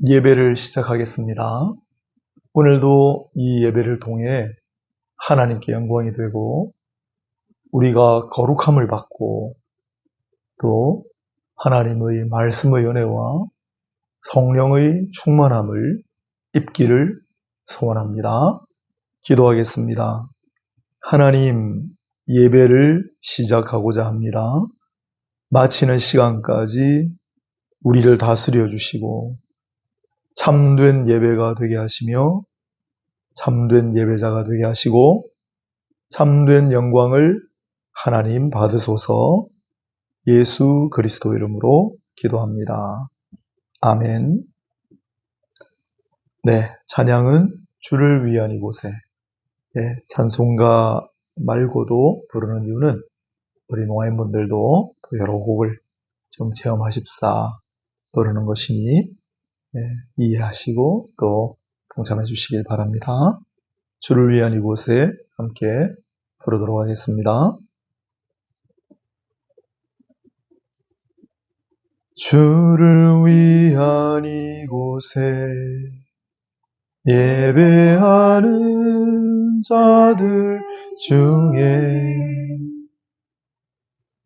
예배를 시작하겠습니다. 오늘도 이 예배를 통해 하나님께 영광이 되고 우리가 거룩함을 받고 또 하나님의 말씀의 은혜와 성령의 충만함을 입기를 소원합니다. 기도하겠습니다. 하나님, 예배를 시작하고자 합니다. 마치는 시간까지 우리를 다스려 주시고 참된 예배가 되게 하시며 참된 예배자가 되게 하시고 참된 영광을 하나님 받으소서. 예수 그리스도 이름으로 기도합니다. 아멘. 네, 찬양은 주를 위한 이곳에 찬송가 말고도 부르는 이유는 우리 모임분들도 또 여러 곡을 좀 체험하십사 부르는 것이니 이해하시고 또 동참해 주시길 바랍니다. 주를 위한 이곳에 함께 부르도록 하겠습니다. 주를 위한 이곳에 예배하는 자들 중에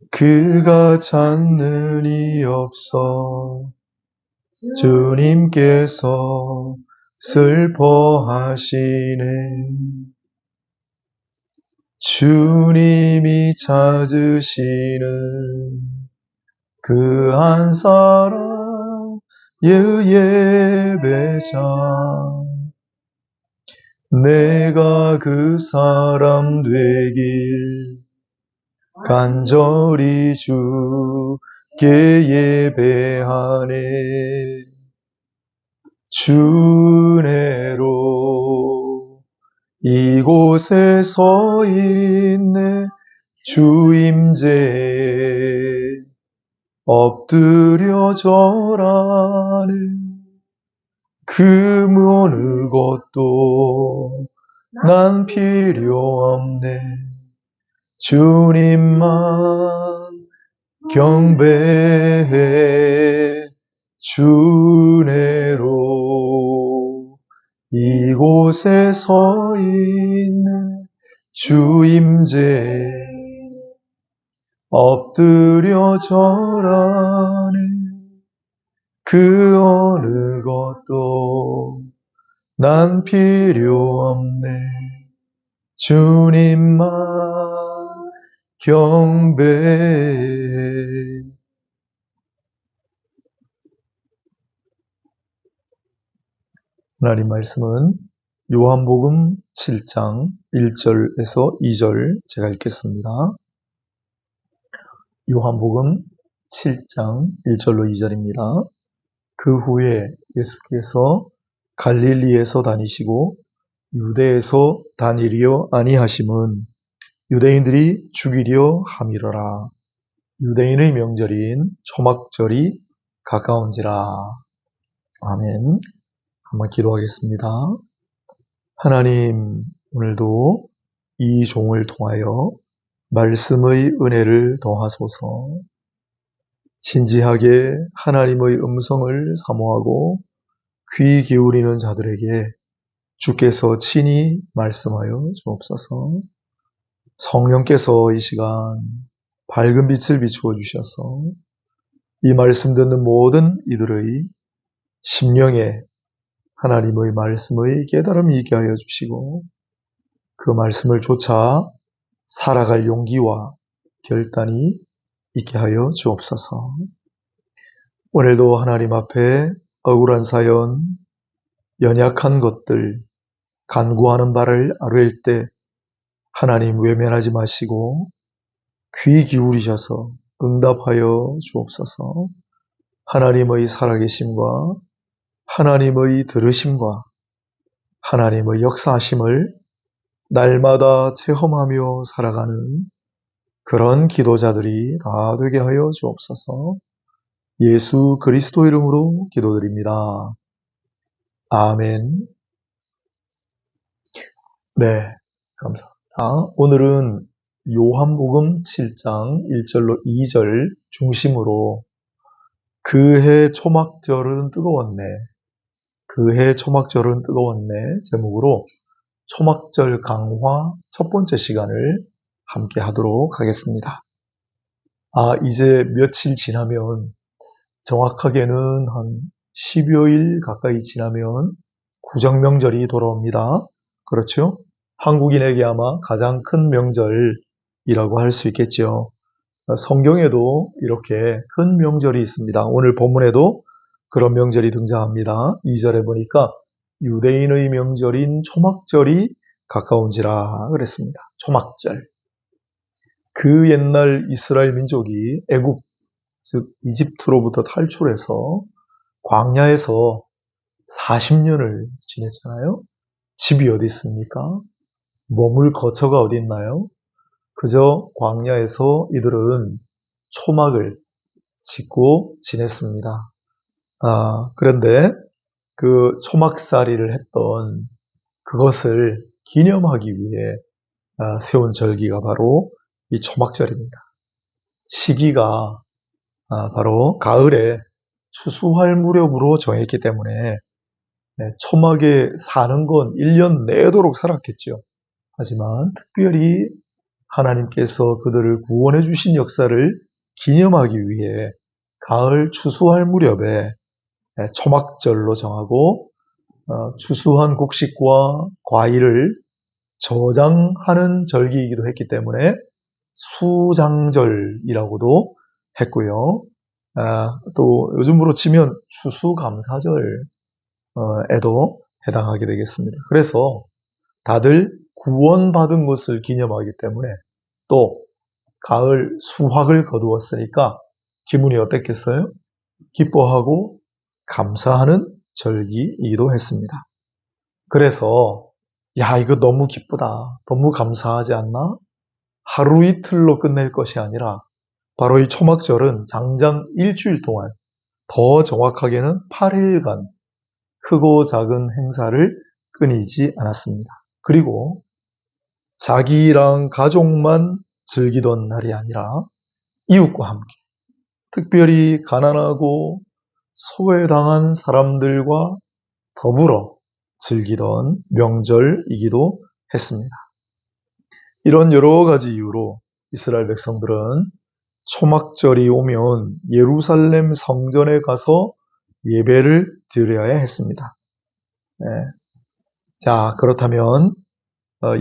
그가 찾는 이 없어 주님께서 슬퍼하시네. 주님이 찾으시는 그 한 사람 예배자, 내가 그 사람 되길 간절히 주께 예배하네. 주내로 이곳에 서 있네. 주임제에 엎드려 절하네. 그 어느 것도 난 필요 없네. 주님만 경배해. 주내로 이곳에 서 있네. 주임제에 엎드려 절하네. 그 어느 것도 난 필요 없네. 주님만 경배해. 하나님 말씀은 요한복음 7장 1절에서 2절 제가 읽겠습니다. 요한복음 7장 1절로 2절입니다. 그 후에 예수께서 갈릴리에서 다니시고 유대에서 다니려 아니하심은 유대인들이 죽이려 함이러라. 유대인의 명절인 초막절이 가까운지라. 아멘. 한번 기도하겠습니다. 하나님, 오늘도 이 종을 통하여 말씀의 은혜를 더하소서. 진지하게 하나님의 음성을 사모하고 귀 기울이는 자들에게 주께서 친히 말씀하여 주옵소서. 성령께서 이 시간 밝은 빛을 비추어 주셔서 이 말씀 듣는 모든 이들의 심령에 하나님의 말씀의 깨달음이 있게 하여 주시고 그 말씀을 쫓아 살아갈 용기와 결단이 있게 하여 주옵소서. 오늘도 하나님 앞에 억울한 사연, 연약한 것들, 간구하는 바를 아뢰일 때 하나님 외면하지 마시고 귀 기울이셔서 응답하여 주옵소서. 하나님의 살아계심과 하나님의 들으심과 하나님의 역사하심을 날마다 체험하며 살아가는 그런 기도자들이 다 되게 하여 주옵소서. 예수 그리스도 이름으로 기도드립니다. 아멘. 네, 감사합니다. 오늘은 요한복음 7장 1절로 2절 중심으로 그해 초막절은 뜨거웠네. 그해 초막절은 뜨거웠네 제목으로 초막절 강화 첫 번째 시간을 함께 하도록 하겠습니다. 이제 며칠 지나면 정확하게는 한 10여일 가까이 지나면 구정명절이 돌아옵니다. 그렇죠? 한국인에게 아마 가장 큰 명절이라고 할 수 있겠죠. 성경에도 이렇게 큰 명절이 있습니다. 오늘 본문에도 그런 명절이 등장합니다. 2절에 보니까 유대인의 명절인 초막절이 가까운지라 그랬습니다. 초막절. 그 옛날 이스라엘 민족이 애국, 즉 이집트로부터 탈출해서 광야에서 40년을 지냈잖아요. 집이 어디 있습니까? 머물 거처가 어디 있나요? 그저 광야에서 이들은 초막을 짓고 지냈습니다. 그런데 그 초막살이를 했던 그것을 기념하기 위해 세운 절기가 바로 이 초막절입니다. 시기가 바로 가을에 추수할 무렵으로 정했기 때문에 초막에 사는 건 1년 내도록 살았겠죠. 하지만 특별히 하나님께서 그들을 구원해 주신 역사를 기념하기 위해 가을 추수할 무렵에 초막절로 정하고 추수한 곡식과 과일을 저장하는 절기이기도 했기 때문에 수장절이라고도 했고요. 또 요즘으로 치면 추수감사절에도 해당하게 되겠습니다. 그래서 다들 구원받은 것을 기념하기 때문에 또 가을 수확을 거두었으니까 기분이 어땠겠어요? 기뻐하고 감사하는 절기이기도 했습니다. 그래서 이거 너무 기쁘다, 너무 감사하지 않나? 하루 이틀로 끝낼 것이 아니라 바로 이 초막절은 장장 일주일 동안, 더 정확하게는 8일간 크고 작은 행사를 끊이지 않았습니다. 그리고 자기랑 가족만 즐기던 날이 아니라 이웃과 함께, 특별히 가난하고 소외당한 사람들과 더불어 즐기던 명절이기도 했습니다. 이런 여러 가지 이유로 이스라엘 백성들은 초막절이 오면 예루살렘 성전에 가서 예배를 드려야 했습니다. 자, 그렇다면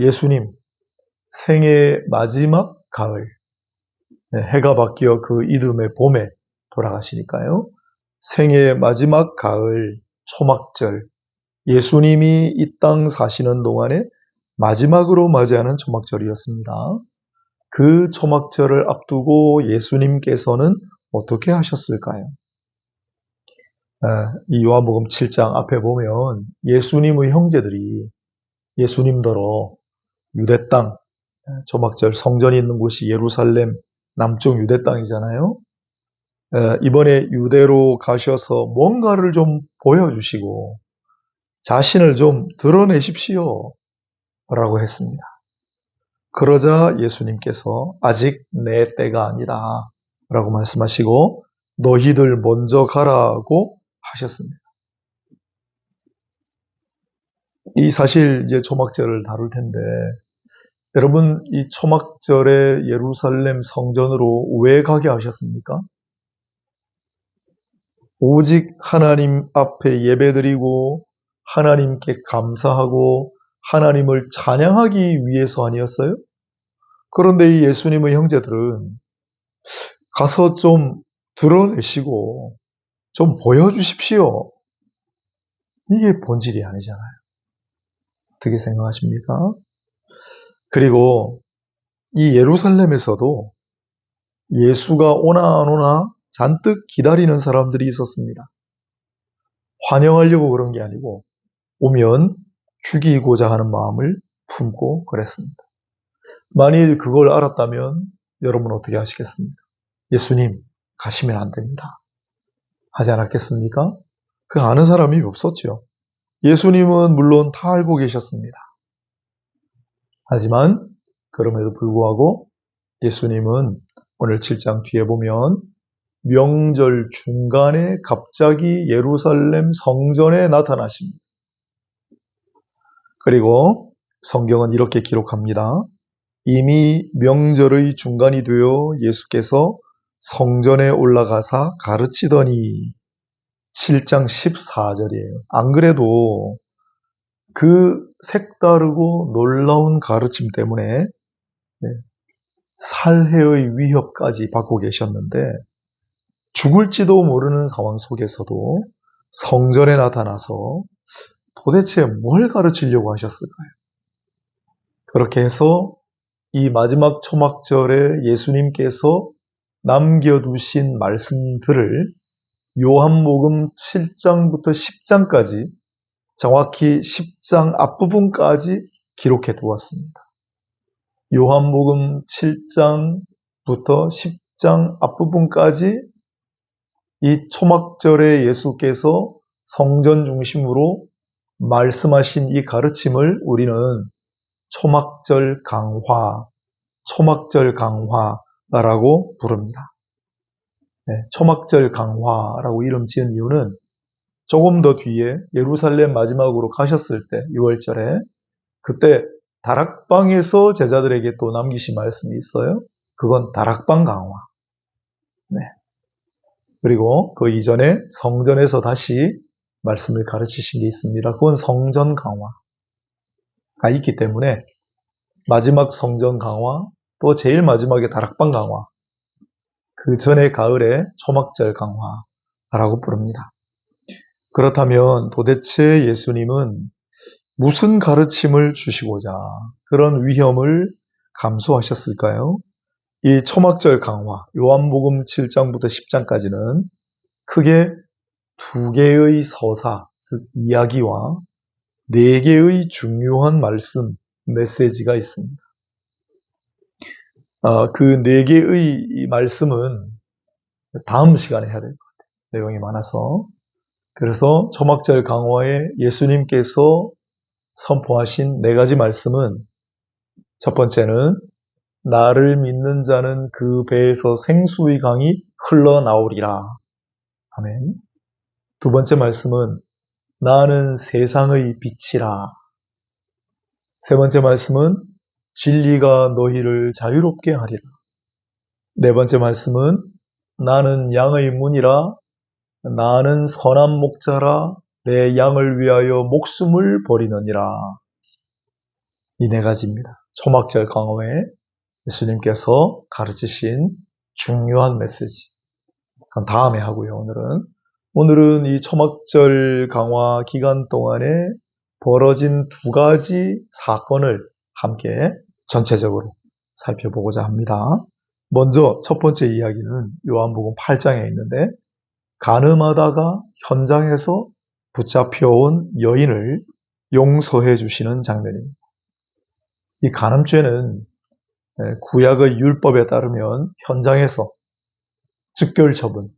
예수님 생애 마지막 가을, 해가 바뀌어 그 이듬해 봄에 돌아가시니까요. 생애 마지막 가을 초막절, 예수님이 이 땅 사시는 동안에 마지막으로 맞이하는 초막절이었습니다. 그 초막절을 앞두고 예수님께서는 어떻게 하셨을까요? 이 요한복음 7장 앞에 보면 예수님의 형제들이 예수님더러 유대 땅, 초막절 성전이 있는 곳이 예루살렘 남쪽 유대 땅이잖아요. 이번에 유대로 가셔서 뭔가를 좀 보여주시고 자신을 좀 드러내십시오 라고 했습니다. 그러자 예수님께서 아직 내 때가 아니다 라고 말씀하시고 너희들 먼저 가라고 하셨습니다. 이 사실 이제 초막절을 다룰 텐데 여러분 이 초막절에 예루살렘 성전으로 왜 가게 하셨습니까? 오직 하나님 앞에 예배드리고 하나님께 감사하고 하나님을 찬양하기 위해서 아니었어요? 그런데 이 예수님의 형제들은 가서 좀 드러내시고 좀 보여주십시오. 이게 본질이 아니잖아요. 어떻게 생각하십니까? 그리고 이 예루살렘에서도 예수가 오나 안 오나 잔뜩 기다리는 사람들이 있었습니다. 환영하려고 그런 게 아니고 오면 죽이고자 하는 마음을 품고 그랬습니다. 만일 그걸 알았다면 여러분 어떻게 하시겠습니까? 예수님 가시면 안 됩니다. 하지 않았겠습니까? 그 아는 사람이 없었죠. 예수님은 물론 다 알고 계셨습니다. 하지만 그럼에도 불구하고 예수님은 오늘 7장 뒤에 보면 명절 중간에 갑자기 예루살렘 성전에 나타나십니다. 그리고 성경은 이렇게 기록합니다. 이미 명절의 중간이 되어 예수께서 성전에 올라가사 가르치더니 7장 14절이에요. 안 그래도 그 색다르고 놀라운 가르침 때문에 살해의 위협까지 받고 계셨는데 죽을지도 모르는 상황 속에서도 성전에 나타나서 도대체 뭘 가르치려고 하셨을까요? 그렇게 해서 이 마지막 초막절에 예수님께서 남겨두신 말씀들을 요한복음 7장부터 10장까지 정확히 10장 앞부분까지 기록해 두었습니다. 요한복음 7장부터 10장 앞부분까지 이 초막절에 예수께서 성전 중심으로 말씀하신 이 가르침을 우리는 초막절 강화라고 부릅니다. 초막절 강화라고 이름 지은 이유는 조금 더 뒤에 예루살렘 마지막으로 가셨을 때 6월절에 그때 다락방에서 제자들에게 또 남기신 말씀이 있어요. 그건 다락방 강화. 그리고 그 이전에 성전에서 다시 말씀을 가르치신 게 있습니다. 그건 성전 강화가 있기 때문에 마지막 성전 강화, 또 제일 마지막에 다락방 강화, 그 전에 가을에 초막절 강화라고 부릅니다. 그렇다면 도대체 예수님은 무슨 가르침을 주시고자 그런 위험을 감수하셨을까요? 이 초막절 강화, 요한복음 7장부터 10장까지는 크게 두 개의 서사, 즉 이야기와 네 개의 중요한 말씀, 메시지가 있습니다. 그 네 개의 이 말씀은 다음 시간에 해야 될 것 같아요. 내용이 많아서. 그래서 초막절 강화에 예수님께서 선포하신 네 가지 말씀은 첫 번째는 나를 믿는 자는 그 배에서 생수의 강이 흘러나오리라. 아멘. 두 번째 말씀은 나는 세상의 빛이라. 세 번째 말씀은 진리가 너희를 자유롭게 하리라. 네 번째 말씀은 나는 양의 문이라. 나는 선한 목자라. 내 양을 위하여 목숨을 버리느니라. 이 네 가지입니다. 초막절 강화에 예수님께서 가르치신 중요한 메시지. 그건 다음에 하고요. 오늘은 이 초막절 강화 기간 동안에 벌어진 두 가지 사건을 함께 전체적으로 살펴보고자 합니다. 먼저 첫 번째 이야기는 요한복음 8장에 있는데 간음하다가 현장에서 붙잡혀온 여인을 용서해 주시는 장면입니다. 이 간음죄는 구약의 율법에 따르면 현장에서 즉결 처분,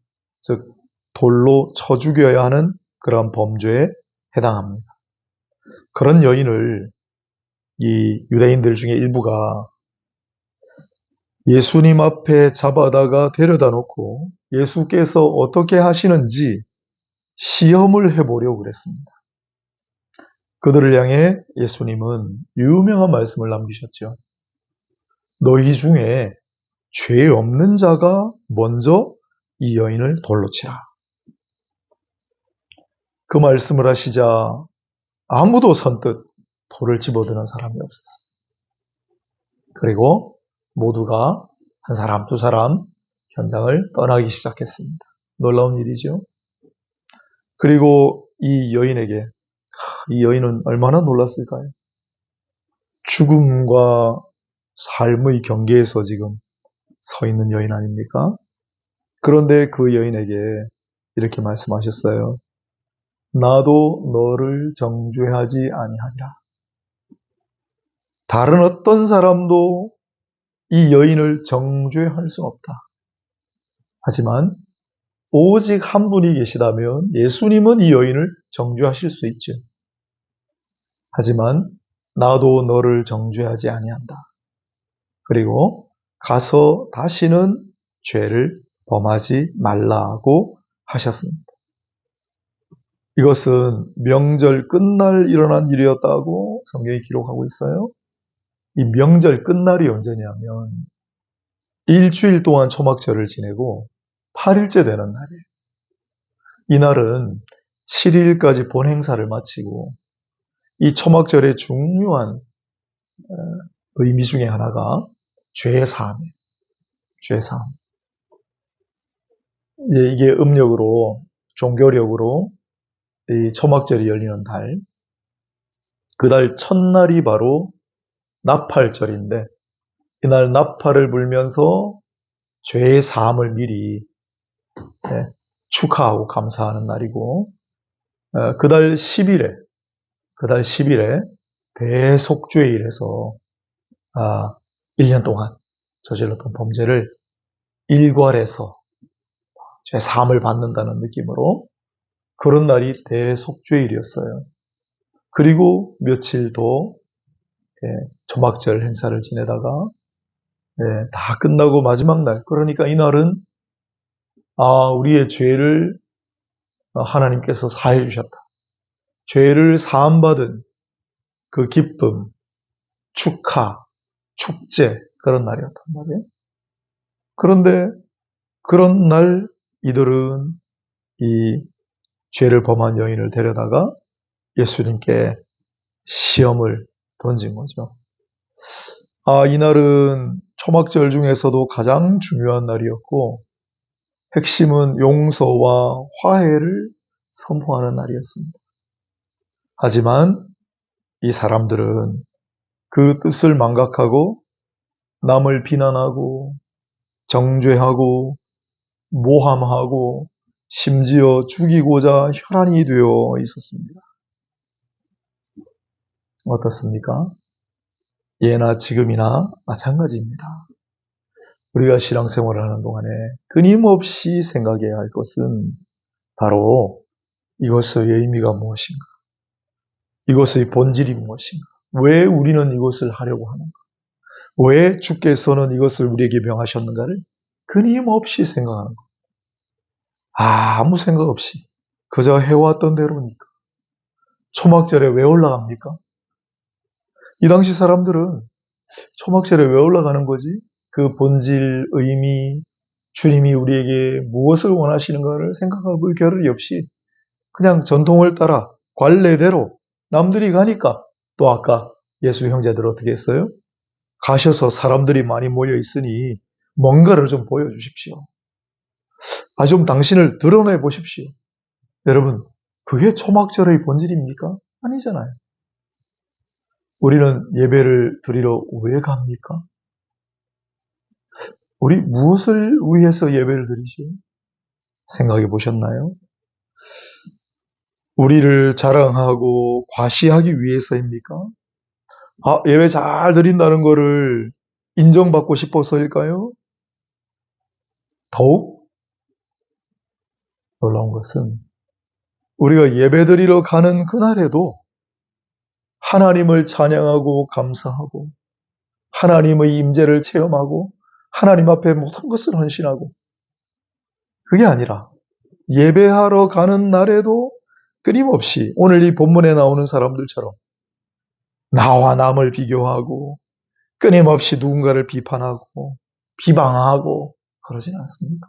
즉 돌로 쳐 죽여야 하는 그런 범죄에 해당합니다. 그런 여인을 이 유대인들 중에 일부가 예수님 앞에 잡아다가 데려다 놓고 예수께서 어떻게 하시는지 시험을 해보려고 그랬습니다. 그들을 향해 예수님은 유명한 말씀을 남기셨죠. 너희 중에 죄 없는 자가 먼저 이 여인을 돌로 치라. 그 말씀을 하시자 아무도 선뜻 돌을 집어드는 사람이 없었어요. 그리고 모두가 한 사람, 두 사람 현장을 떠나기 시작했습니다. 놀라운 일이죠. 그리고 이 여인은 얼마나 놀랐을까요? 죽음과 삶의 경계에서 지금 서 있는 여인 아닙니까? 그런데 그 여인에게 이렇게 말씀하셨어요. 나도 너를 정죄하지 아니하리라. 다른 어떤 사람도 이 여인을 정죄할 수 없다. 하지만 오직 한 분이 계시다면 예수님은 이 여인을 정죄하실 수 있죠. 하지만 나도 너를 정죄하지 아니한다. 그리고 가서 다시는 죄를 범하지 말라고 하셨습니다. 이것은 명절 끝날 일어난 일이었다고 성경이 기록하고 있어요. 이 명절 끝날이 언제냐면 일주일 동안 초막절을 지내고 8일째 되는 날이에요. 이날은 7일까지 본 행사를 마치고 이 초막절의 중요한 의미 중에 하나가 죄 사함이에요. 죄 사함. 이게 음력으로, 종교력으로 이 초막절이 열리는 달, 그달 첫날이 바로 나팔절인데 이날 나팔을 불면서 죄의 사함을 미리 축하하고 감사하는 날이고, 그달 10일에 대속죄일에서 1년 동안 저질렀던 범죄를 일괄해서 죄 사함을 받는다는 느낌으로 그런 날이 대속죄일이었어요. 그리고 며칠 더 초막절 행사를 지내다가 다 끝나고 마지막 날, 그러니까 이날은 우리의 죄를 하나님께서 사해 주셨다. 죄를 사함받은 그 기쁨, 축하, 축제, 그런 날이었단 말이에요. 그런데 그런 날 이들은 이 죄를 범한 여인을 데려다가 예수님께 시험을 던진 거죠. 이날은 초막절 중에서도 가장 중요한 날이었고 핵심은 용서와 화해를 선포하는 날이었습니다. 하지만 이 사람들은 그 뜻을 망각하고 남을 비난하고 정죄하고 모함하고 심지어 죽이고자 혈안이 되어 있었습니다. 어떻습니까? 예나 지금이나 마찬가지입니다. 우리가 신앙생활을 하는 동안에 끊임없이 생각해야 할 것은 바로 이것의 의미가 무엇인가? 이것의 본질이 무엇인가? 왜 우리는 이것을 하려고 하는가? 왜 주께서는 이것을 우리에게 명하셨는가를 끊임없이 생각하는 것. 아무 생각 없이 그저 해왔던 대로니까. 초막절에 왜 올라갑니까? 이 당시 사람들은 초막절에 왜 올라가는 거지? 그 본질, 의미, 주님이 우리에게 무엇을 원하시는가를 생각하고 겨를이 없이 그냥 전통을 따라 관례대로 남들이 가니까, 또 아까 예수 형제들 어떻게 했어요? 가셔서 사람들이 많이 모여 있으니 뭔가를 좀 보여주십시오. 좀 당신을 드러내 보십시오. 여러분, 그게 초막절의 본질입니까? 아니잖아요. 우리는 예배를 드리러 왜 갑니까? 우리 무엇을 위해서 예배를 드리죠? 생각해 보셨나요? 우리를 자랑하고 과시하기 위해서입니까? 예배 잘 드린다는 거를 인정받고 싶어서일까요? 더욱 놀라운 것은 우리가 예배 드리러 가는 그날에도 하나님을 찬양하고 감사하고 하나님의 임재를 체험하고 하나님 앞에 모든 것을 헌신하고, 그게 아니라 예배하러 가는 날에도 끊임없이 오늘 이 본문에 나오는 사람들처럼 나와 남을 비교하고 끊임없이 누군가를 비판하고 비방하고 그러진 않습니까?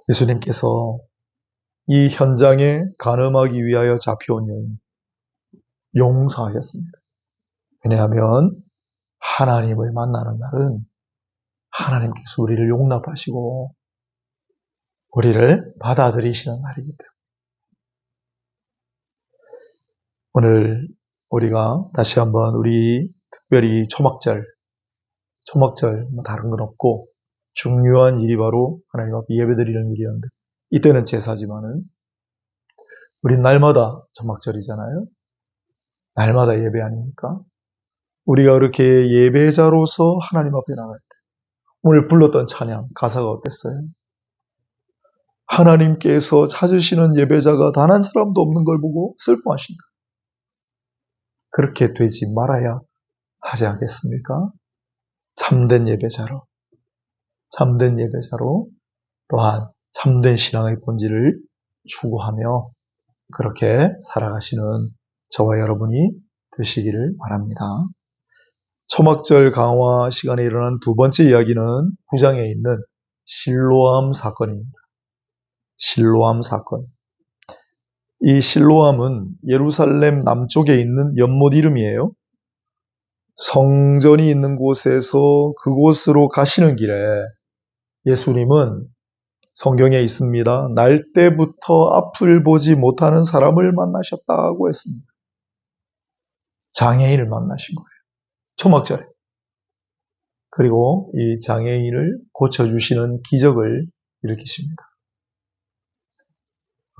예수님께서 이 현장에 간음하기 위하여 잡혀온 여인 용서하셨습니다. 왜냐하면 하나님을 만나는 날은 하나님께서 우리를 용납하시고 우리를 받아들이시는 날이기 때문에. 오늘 우리가 다시 한번 우리 특별히 초막절 다른 건 없고 중요한 일이 바로 하나님 앞에 예배드리는 일이었는데, 이때는 제사지만은 우린 날마다 초막절이잖아요. 날마다 예배 아닙니까? 우리가 그렇게 예배자로서 하나님 앞에 나갈 때 오늘 불렀던 찬양 가사가 어땠어요? 하나님께서 찾으시는 예배자가 단 한 사람도 없는 걸 보고 슬퍼하신다. 그렇게 되지 말아야 하지 않겠습니까? 참된 예배자로 또한 참된 신앙의 본질을 추구하며 그렇게 살아가시는 저와 여러분이 되시기를 바랍니다. 초막절 강화 시간에 일어난 두 번째 이야기는 9장에 있는 실로암 사건입니다. 실로암 사건. 이 실로암은 예루살렘 남쪽에 있는 연못 이름이에요. 성전이 있는 곳에서 그곳으로 가시는 길에 예수님은 성경에 있습니다. 날 때부터 앞을 보지 못하는 사람을 만나셨다고 했습니다. 장애인을 만나신 거예요. 초막절에. 그리고 이 장애인을 고쳐주시는 기적을 일으키십니다.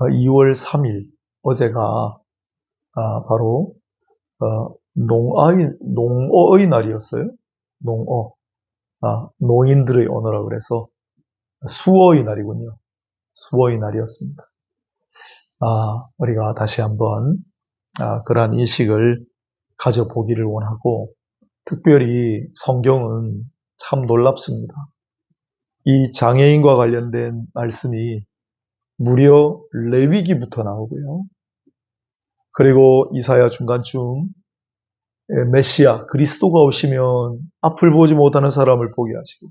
2월 3일 어제가 바로 농어의 날이었어요. 농어. 농인들의 언어라 그래서 수어의 날이군요. 수어의 날이었습니다. 우리가 다시 한번 그러한 인식을 가져보기를 원하고 특별히 성경은 참 놀랍습니다. 이 장애인과 관련된 말씀이 무려 레위기부터 나오고요. 그리고 이사야 중간쯤 메시아 그리스도가 오시면 앞을 보지 못하는 사람을 보게 하시고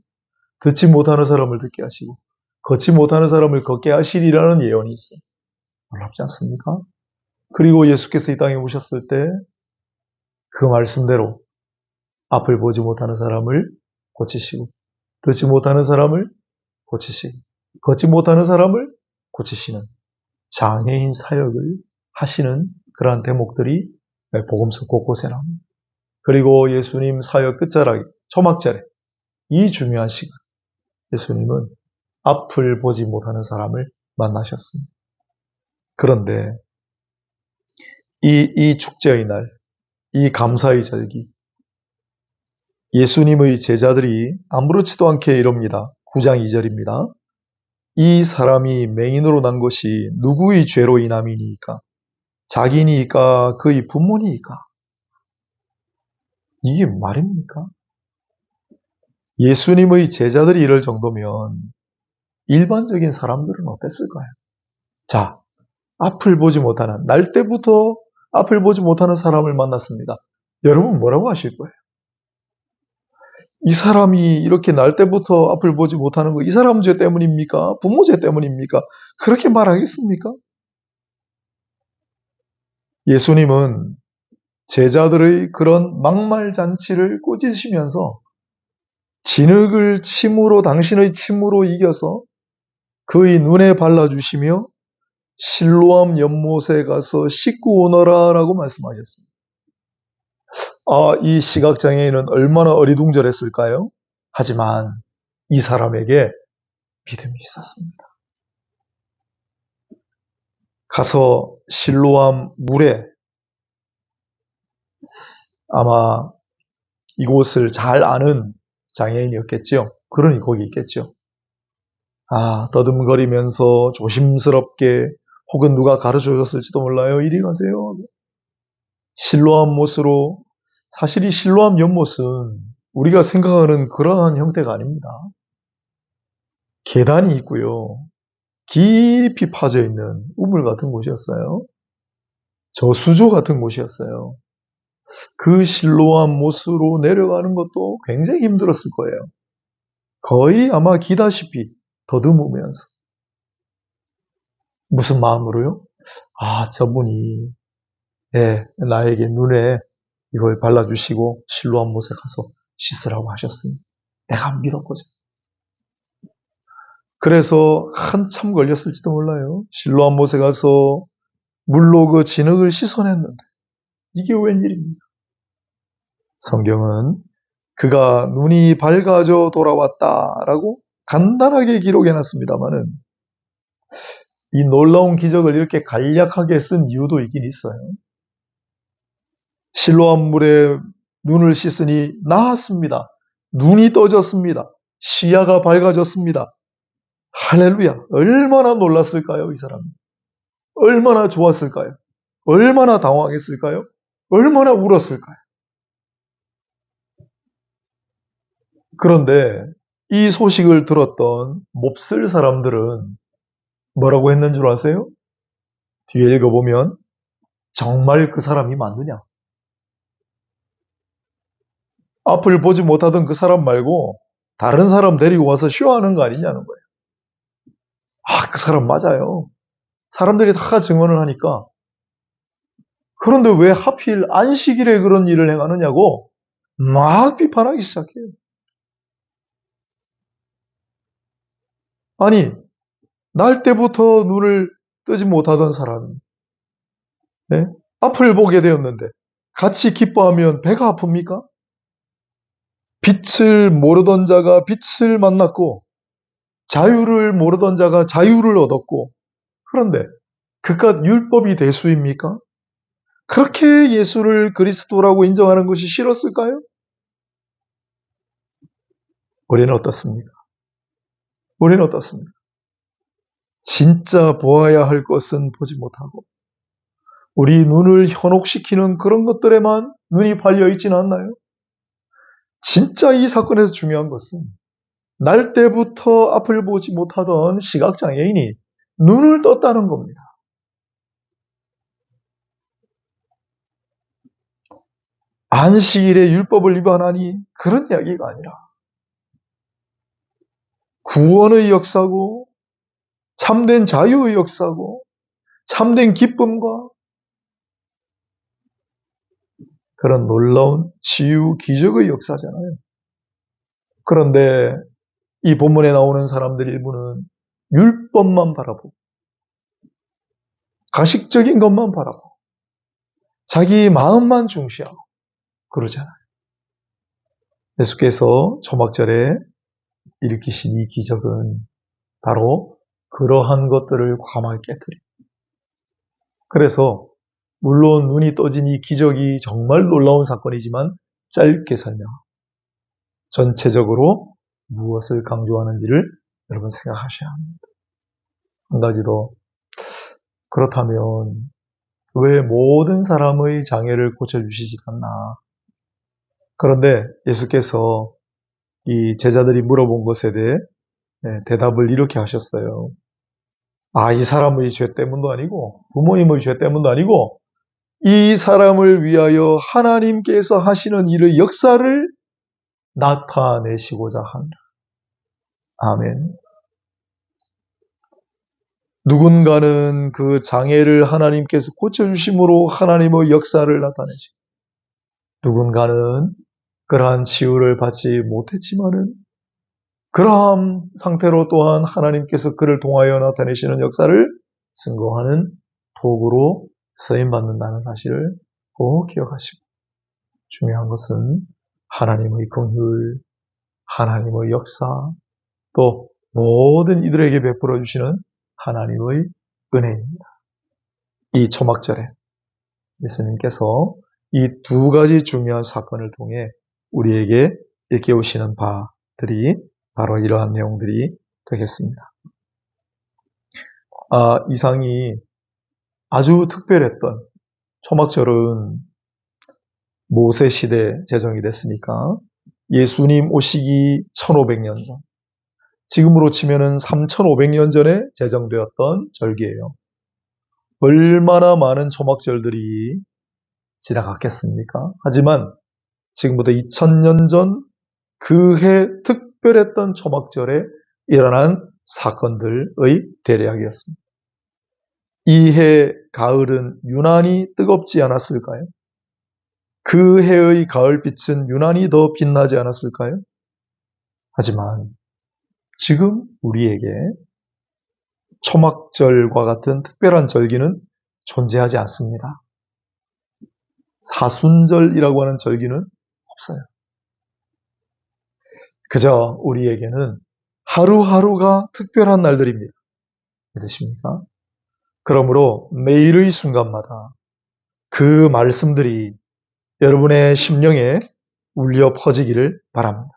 듣지 못하는 사람을 듣게 하시고 걷지 못하는 사람을 걷게 하시리라는 예언이 있어요. 놀랍지 않습니까? 그리고 예수께서 이 땅에 오셨을 때 그 말씀대로 앞을 보지 못하는 사람을 고치시고 듣지 못하는 사람을 고치시고 걷지 못하는 사람을 고치시는 장애인 사역을 하시는 그러한 대목들이 복음서 곳곳에 나옵니다. 그리고 예수님 사역 끝자락에 초막절에 이 중요한 시간 예수님은 앞을 보지 못하는 사람을 만나셨습니다. 그런데 이 축제의 날, 이 감사의 절기 예수님의 제자들이 아무렇지도 않게 이럽니다. 9장 2절입니다. 이 사람이 맹인으로 난 것이 누구의 죄로 인함이니까? 자기니까 그의 부모니까? 이게 말입니까? 예수님의 제자들이 이럴 정도면 일반적인 사람들은 어땠을까요? 자, 앞을 보지 못하는, 날 때부터 앞을 보지 못하는 사람을 만났습니다. 여러분 뭐라고 하실 거예요? 이 사람이 이렇게 날 때부터 앞을 보지 못하는 거 이 사람 죄 때문입니까? 부모 죄 때문입니까? 그렇게 말하겠습니까? 예수님은 제자들의 그런 막말잔치를 꾸짖으시면서 진흙을 침으로 당신의 침으로 이겨서 그의 눈에 발라주시며 실로암 연못에 가서 씻고 오너라 라고 말씀하셨습니다. 이 시각장애인은 얼마나 어리둥절했을까요? 하지만 이 사람에게 믿음이 있었습니다. 가서 실로암 물에 아마 이곳을 잘 아는 장애인이었겠지요. 그러니 거기 있겠죠. 더듬거리면서 조심스럽게 혹은 누가 가르쳐줬을지도 몰라요. 이리 가세요. 실로암 못으로 사실 이 실로암 연못은 우리가 생각하는 그러한 형태가 아닙니다. 계단이 있고요. 깊이 파져 있는 우물 같은 곳이었어요. 저수조 같은 곳이었어요. 그 실로암 못으로 내려가는 것도 굉장히 힘들었을 거예요. 거의 아마 기다시피 더듬으면서. 무슨 마음으로요? 저분이 나에게 눈에 이걸 발라주시고 실로암 못에 가서 씻으라고 하셨으니 내가 믿었거든. 그래서 한참 걸렸을지도 몰라요. 실로암 못에 가서 물로 그 진흙을 씻어냈는데 이게 웬일입니까? 성경은 그가 눈이 밝아져 돌아왔다라고 간단하게 기록해놨습니다만은 이 놀라운 기적을 이렇게 간략하게 쓴 이유도 있긴 있어요. 실로암 물에 눈을 씻으니 나았습니다. 눈이 떠졌습니다. 시야가 밝아졌습니다. 할렐루야. 얼마나 놀랐을까요, 이 사람이? 얼마나 좋았을까요? 얼마나 당황했을까요? 얼마나 울었을까요? 그런데 이 소식을 들었던 몹쓸 사람들은 뭐라고 했는 줄 아세요? 뒤에 읽어보면 정말 그 사람이 맞느냐? 앞을 보지 못하던 그 사람 말고 다른 사람 데리고 와서 쇼하는 거 아니냐는 거예요. 그 사람 맞아요. 사람들이 다 증언을 하니까. 그런데 왜 하필 안식일에 그런 일을 행하느냐고 막 비판하기 시작해요. 아니, 날 때부터 눈을 뜨지 못하던 사람이 네? 앞을 보게 되었는데 같이 기뻐하면 배가 아픕니까? 빛을 모르던 자가 빛을 만났고 자유를 모르던 자가 자유를 얻었고 그런데 그깟 율법이 대수입니까? 그렇게 예수를 그리스도라고 인정하는 것이 싫었을까요? 우리는 어떻습니까? 우리는 어떻습니까? 진짜 보아야 할 것은 보지 못하고 우리 눈을 현혹시키는 그런 것들에만 눈이 팔려 있지는 않나요? 진짜 이 사건에서 중요한 것은 날 때부터 앞을 보지 못하던 시각장애인이 눈을 떴다는 겁니다. 안식일에 율법을 위반하니 그런 이야기가 아니라 구원의 역사고 참된 자유의 역사고 참된 기쁨과 그런 놀라운 치유 기적의 역사잖아요. 그런데 이 본문에 나오는 사람들 일부는 율법만 바라보고 가식적인 것만 바라보고 자기 마음만 중시하고 그러잖아요. 예수께서 초막절에 일으키신 이 기적은 바로 그러한 것들을 과감하게 깨뜨립니다. 그래서 물론 눈이 떠진 이 기적이 정말 놀라운 사건이지만 짧게 설명하고 전체적으로 무엇을 강조하는지를 여러분 생각하셔야 합니다. 한 가지 더, 그렇다면 왜 모든 사람의 장애를 고쳐주시지 않나? 그런데 예수께서 이 제자들이 물어본 것에 대해 대답을 이렇게 하셨어요. 이 사람의 죄 때문도 아니고 부모님의 죄 때문도 아니고 이 사람을 위하여 하나님께서 하시는 일의 역사를 나타내시고자 합니다. 아멘. 누군가는 그 장애를 하나님께서 고쳐주심으로 하나님의 역사를 나타내시고 누군가는 그러한 치유를 받지 못했지만은 그러한 상태로 또한 하나님께서 그를 통하여 나타내시는 역사를 증거하는 도구로 쓰임받는다는 사실을 꼭 기억하시고 중요한 것은 하나님의 긍휼, 하나님의 역사, 또 모든 이들에게 베풀어 주시는 하나님의 은혜입니다. 이 초막절에 예수님께서 이 두 가지 중요한 사건을 통해 우리에게 일깨우시는 바들이 바로 이러한 내용들이 되겠습니다. 이상이 아주 특별했던 초막절은 모세 시대 제정이 됐으니까 예수님 오시기 1500년 전, 지금으로 치면은 3500년 전에 제정되었던 절기예요. 얼마나 많은 초막절들이 지나갔겠습니까? 하지만 지금부터 2000년 전 그 해 특별했던 초막절에 일어난 사건들의 대략이었습니다. 이 해 가을은 유난히 뜨겁지 않았을까요? 그 해의 가을빛은 유난히 더 빛나지 않았을까요? 하지만 지금 우리에게 초막절과 같은 특별한 절기는 존재하지 않습니다. 사순절이라고 하는 절기는 없어요. 그저 우리에게는 하루하루가 특별한 날들입니다. 믿으십니까? 그러므로 매일의 순간마다 그 말씀들이 여러분의 심령에 울려 퍼지기를 바랍니다.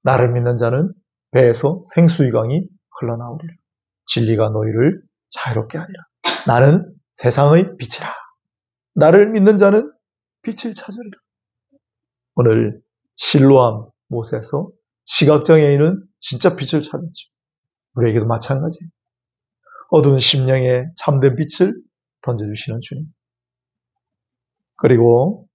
나를 믿는 자는 배에서 생수의 강이 흘러나오리라. 진리가 너희를 자유롭게 하리라. 나는 세상의 빛이라. 나를 믿는 자는 빛을 찾으리라. 오늘 실로암 못에서 시각장애인은 진짜 빛을 찾았죠. 우리에게도 마찬가지예요. 어두운 심령에 참된 빛을 던져주시는 주님. 그리고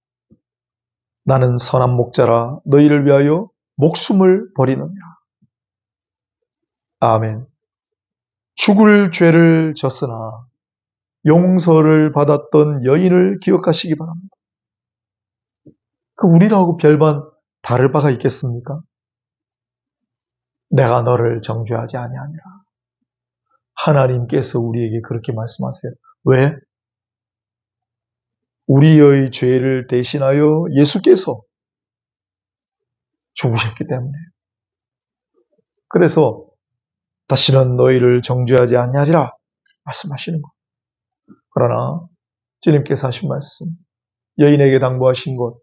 나는 선한 목자라 너희를 위하여 목숨을 버리느니라. 아멘. 죽을 죄를 졌으나 용서를 받았던 여인을 기억하시기 바랍니다. 그 우리라고 별반 다를 바가 있겠습니까? 내가 너를 정죄하지 아니하니라. 하나님께서 우리에게 그렇게 말씀하세요. 왜? 우리의 죄를 대신하여 예수께서 죽으셨기 때문에. 그래서 다시는 너희를 정죄하지 아니하리라 말씀하시는 것. 그러나 주님께서 하신 말씀, 여인에게 당부하신 것,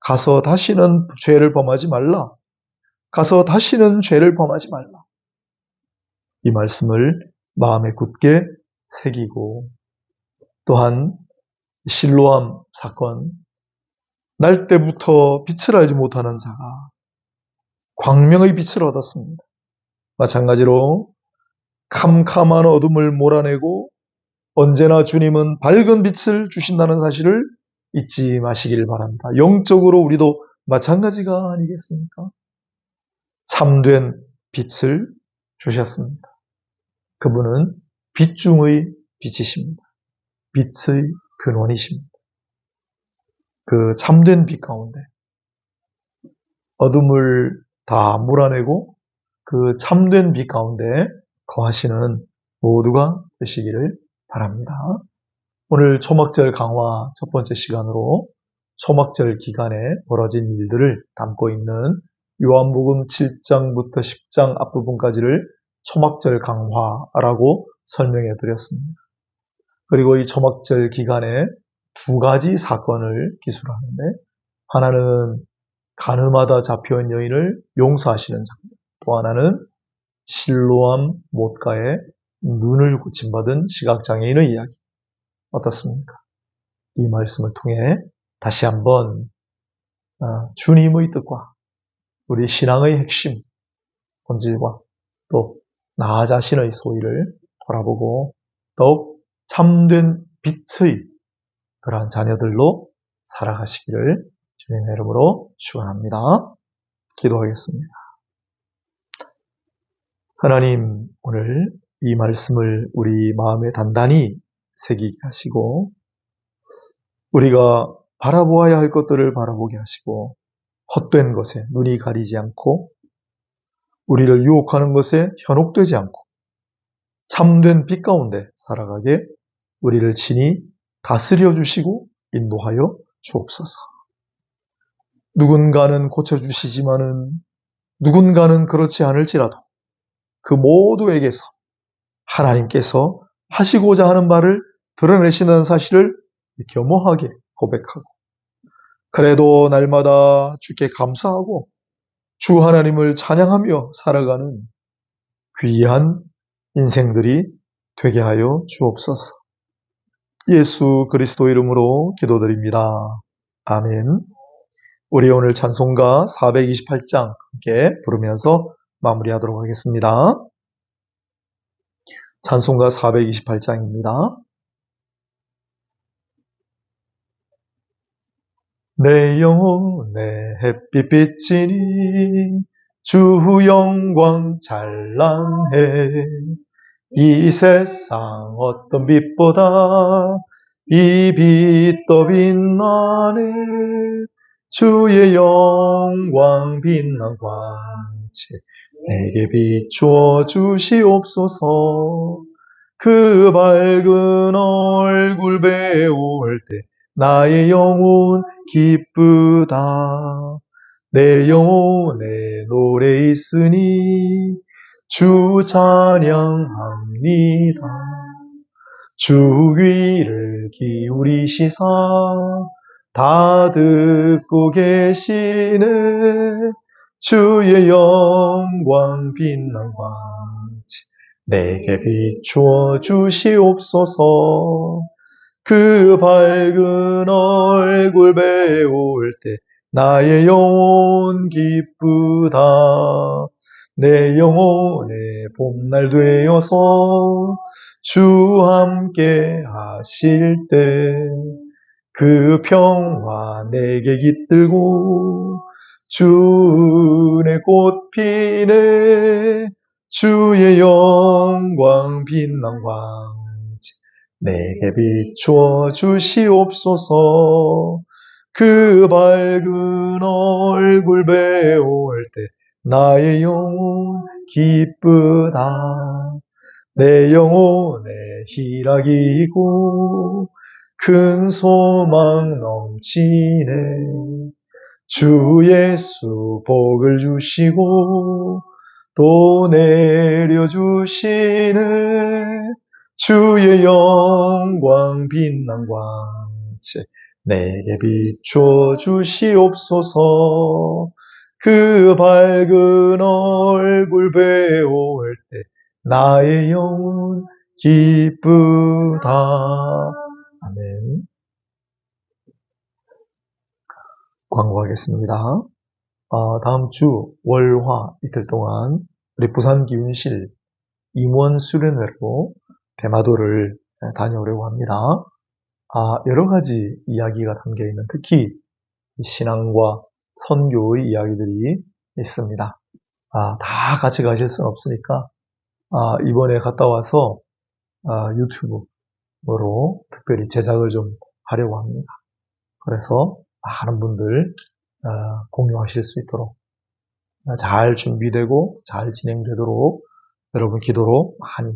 가서 다시는 죄를 범하지 말라. 가서 다시는 죄를 범하지 말라. 이 말씀을 마음에 굳게 새기고, 또한 실로암 사건, 날 때부터 빛을 알지 못하는 자가 광명의 빛을 얻었습니다. 마찬가지로 캄캄한 어둠을 몰아내고 언제나 주님은 밝은 빛을 주신다는 사실을 잊지 마시길 바랍니다. 영적으로 우리도 마찬가지가 아니겠습니까? 참된 빛을 주셨습니다. 그분은 빛 중의 빛이십니다. 빛의 근원이십니다. 그 참된 빛 가운데 어둠을 다 몰아내고 그 참된 빛 가운데 거하시는 모두가 되시기를 바랍니다. 오늘 초막절 강화 첫 번째 시간으로 초막절 기간에 벌어진 일들을 담고 있는 요한복음 7장부터 10장 앞부분까지를 초막절 강화라고 설명해 드렸습니다. 그리고 이 초막절 기간에 두 가지 사건을 기술하는데, 하나는 가늠하다 잡혀온 여인을 용서하시는 장면, 또 하나는 실로암 못가에 눈을 고침받은 시각장애인의 이야기. 어떻습니까? 이 말씀을 통해 다시 한번 주님의 뜻과 우리 신앙의 핵심, 본질과 또 나 자신의 소위를 돌아보고 더욱 참된 빛의 그러한 자녀들로 살아가시기를 주님의 이름으로 축원합니다. 기도하겠습니다. 하나님, 오늘 이 말씀을 우리 마음에 단단히 새기게 하시고 우리가 바라보아야 할 것들을 바라보게 하시고 헛된 것에 눈이 가리지 않고 우리를 유혹하는 것에 현혹되지 않고 참된 빛 가운데 살아가게 우리를 친히 다스려 주시고 인도하여 주옵소서. 누군가는 고쳐주시지만은 누군가는 그렇지 않을지라도 그 모두에게서 하나님께서 하시고자 하는 바를 드러내시는 사실을 겸허하게 고백하고 그래도 날마다 주께 감사하고 주 하나님을 찬양하며 살아가는 귀한 인생들이 되게 하여 주옵소서. 예수 그리스도 이름으로 기도드립니다. 아멘. 우리 오늘 찬송가 428장 함께 부르면서 마무리하도록 하겠습니다. 찬송가 428장입니다. 내 영혼에 햇빛 비치니 주 영광 찬란해. 이 세상 어떤 빛보다 이 빛 더 빛나네. 주의 영광 빛난 광채 내게 비추어 주시옵소서. 그 밝은 얼굴 배울 때 나의 영혼 기쁘다. 내 영혼에 노래 있으니 주 찬양합니다. 주 귀를 기울이시사 다 듣고 계시네. 주의 영광 빛난 광채 내게 비추어 주시옵소서. 그 밝은 얼굴 배울 때 나의 영혼 기쁘다. 내 영혼의 봄날 되어서 주 함께 하실 때 그 평화 내게 깃들고 주 은혜 꽃 피네. 주의 영광 빛난 광채 내게 비추어 주시옵소서. 그 밝은 얼굴 배울 때 나의 영혼 기쁘다. 내 영혼에 희락이 있고 큰 소망 넘치네. 주 예수 복을 주시고 또 내려주시네. 주의 영광 빛난 광채 내게 비춰 주시옵소서. 그 밝은 얼굴 배울 때 나의 영혼 기쁘다. 아멘. 광고하겠습니다. 다음 주 월화 이틀 동안 우리 부산기운실 임원 수련회로 대마도를 다녀오려고 합니다. 여러 가지 이야기가 담겨있는 특히 신앙과 선교의 이야기들이 있습니다. 다 같이 가실 수는 없으니까 이번에 갔다 와서 유튜브로 특별히 제작을 좀 하려고 합니다. 그래서 많은 분들 공유하실 수 있도록 잘 준비되고 잘 진행되도록 여러분 기도로 많이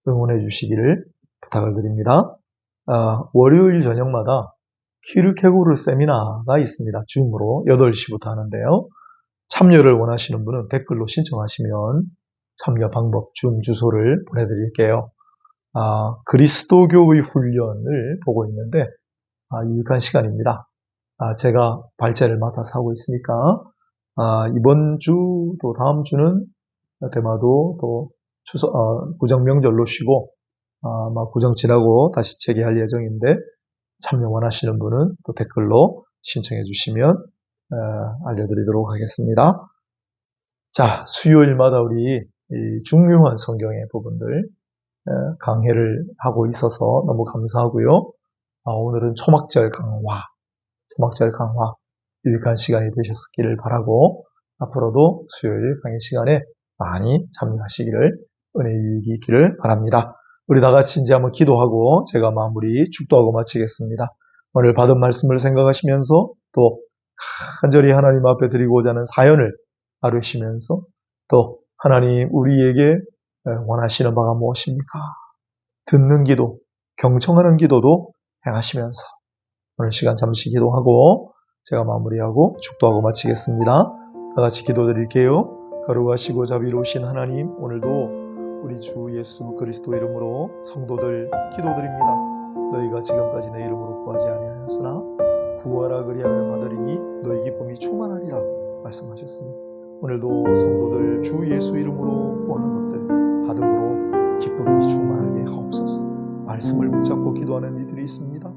응원해 주시기를 부탁을 드립니다. 월요일 저녁마다 키르케고르 세미나가 있습니다. 줌으로 8시부터 하는데요. 참여를 원하시는 분은 댓글로 신청하시면 참여 방법, 줌 주소를 보내드릴게요. 그리스도교의 훈련을 보고 있는데 유익한 시간입니다. 제가 발제를 맡아서 하고 있으니까 이번 주 또 다음 주는 대마도 또 구정 명절로 쉬고 아마 구정 지나고 다시 재개할 예정인데 참여 원하시는 분은 또 댓글로 신청해 주시면 알려드리도록 하겠습니다. 자, 수요일마다 우리 이 중요한 성경의 부분들 강해를 하고 있어서 너무 감사하고요. 오늘은 초막절 강화 유익한 시간이 되셨기를 바라고 앞으로도 수요일 강의 시간에 많이 참여하시기를 은혜의 유익이 있기를 바랍니다. 우리 다 같이 이제 한번 기도하고 제가 마무리 축도하고 마치겠습니다. 오늘 받은 말씀을 생각하시면서 또 간절히 하나님 앞에 드리고자 하는 사연을 나누시면서 또 하나님 우리에게 원하시는 바가 무엇입니까? 듣는 기도, 경청하는 기도도 행하시면서 오늘 시간 잠시 기도하고 제가 마무리하고 축도하고 마치겠습니다. 다 같이 기도드릴게요. 거룩하시고 자비로우신 하나님, 오늘도 우리 주 예수 그리스도 이름으로 성도들 기도드립니다. 너희가 지금까지 내 이름으로 구하지 아니하였으나 구하라 그리하면 받으리니 너희 기쁨이 충만하리라 말씀하셨으니 오늘도 성도들 주 예수 이름으로 구하는 것들 받음으로 기쁨이 충만하게 하옵소서. 말씀을 붙잡고 기도하는 이들이 있습니다.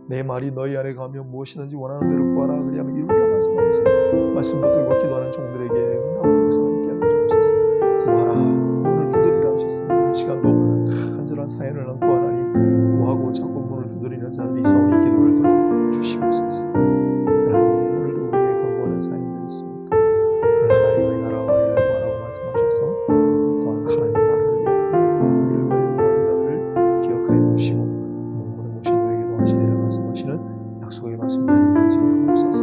내 말이 너희 안에 가면 무엇이든지 원하는 대로 구하라 그리하면 이루리라 말씀하셨으니 말씀 붙들고 기도하는 종들에게 응답을 역사하게 하여 주옵소서. 구하라 문을 두드리라 하셨으니 이 시간도 간절한 사연을 안고 하나님 구하고 자꾸 문을 두드리는 자들이 있사오니 기도를 들어주시옵소서. 하나님 오늘도 우리의 간구하는 사연들이 있습니다. 오늘 하나님의 나라와 일을 구하라고 말씀하셔서 또한 하나님 나라를 위하여 일을 구하는 자들을 기억하여 주시고 문문에 모신 너에게도 하시리라 말씀하시는 약속의 말씀들을 가지게 하옵소서.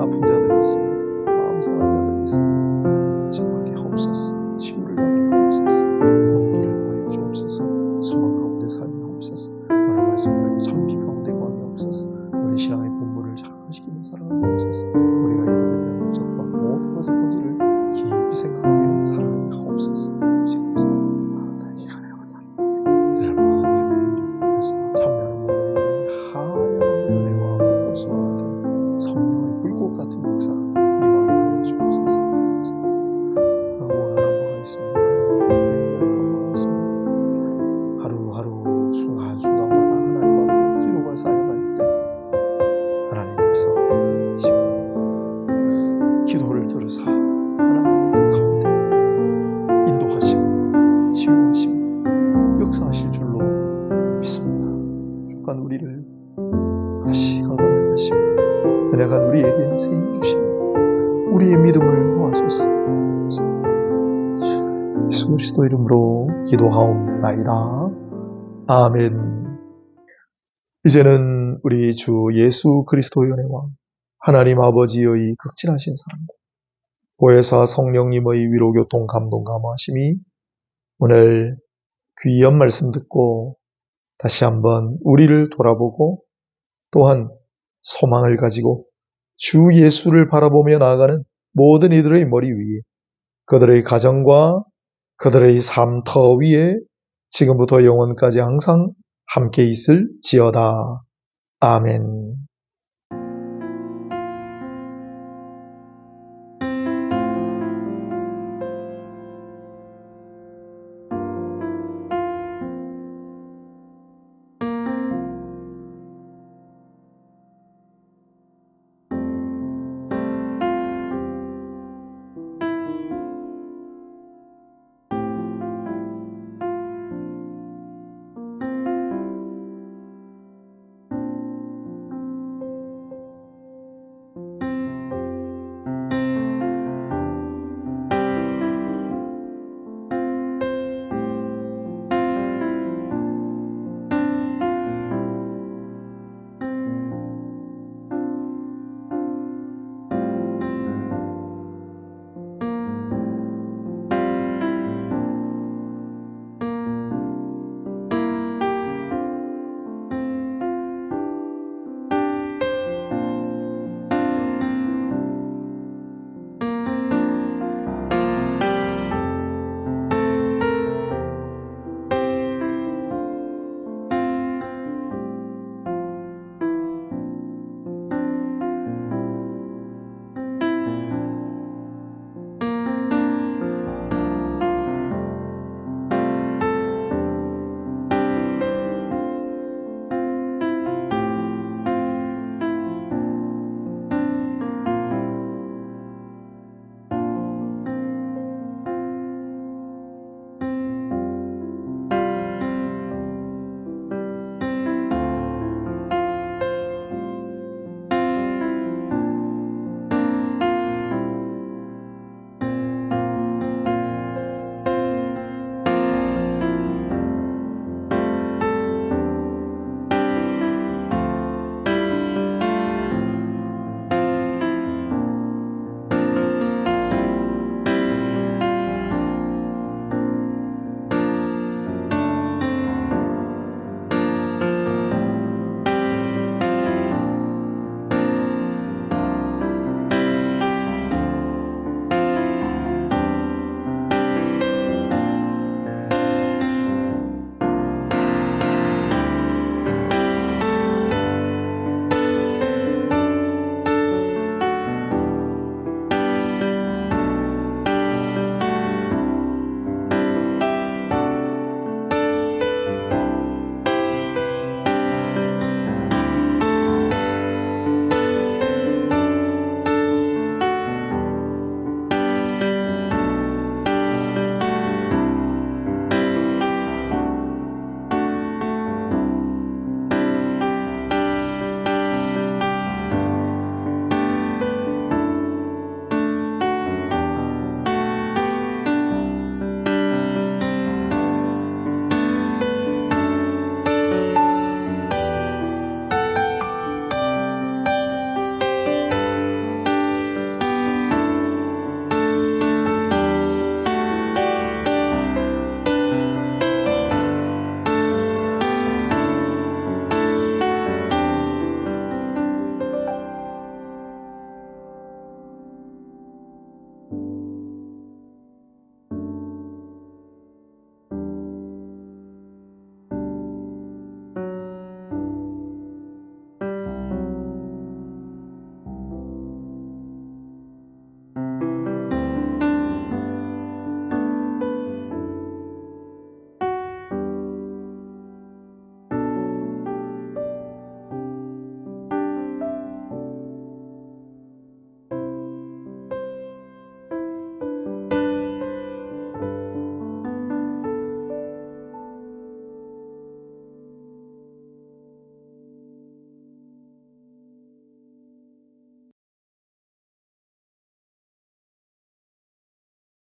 아픈 자들이 있습니다. 마음 상한 자들이 있습니다. 침밖에 하옵소서. 치유를 받게 하옵소서. 용기를 구하여 주옵소서. 소망 가운데 살게 하옵소서. 오늘 말씀대로 참비 가운데 구하게 하옵소서. 우리 신앙의 본분을 장시키며 살아가게 하옵소서. 우리가 이루어야 목적과 모든 것의 본질을 깊이 생각하며 살아가게 하옵소서. 참여하는 모든 하얀 은혜와 복수와 같은 성령의 불꽃 같은 역사가 임하게 하여 주옵소서. 원하는 바가 있습니다. 간구하겠습니다. 역사하실 줄로 믿습니다. 족한 우리를 다시 강건하게 하시고 변해간 우리에게 세임 주시고 우리의 믿음을 모아소서. 예수 그리스도 이름으로 기도하옵나이다. 아멘. 이제는 우리 주 예수 그리스도의 은혜와 하나님 아버지의 극진하신 사랑과 보혜사 성령님의 위로교통 감동 감화하심이 오늘 귀한 말씀 듣고 다시 한번 우리를 돌아보고 또한 소망을 가지고 주 예수를 바라보며 나아가는 모든 이들의 머리 위에 그들의 가정과 그들의 삶터 위에 지금부터 영원까지 항상 함께 있을지어다. 아멘.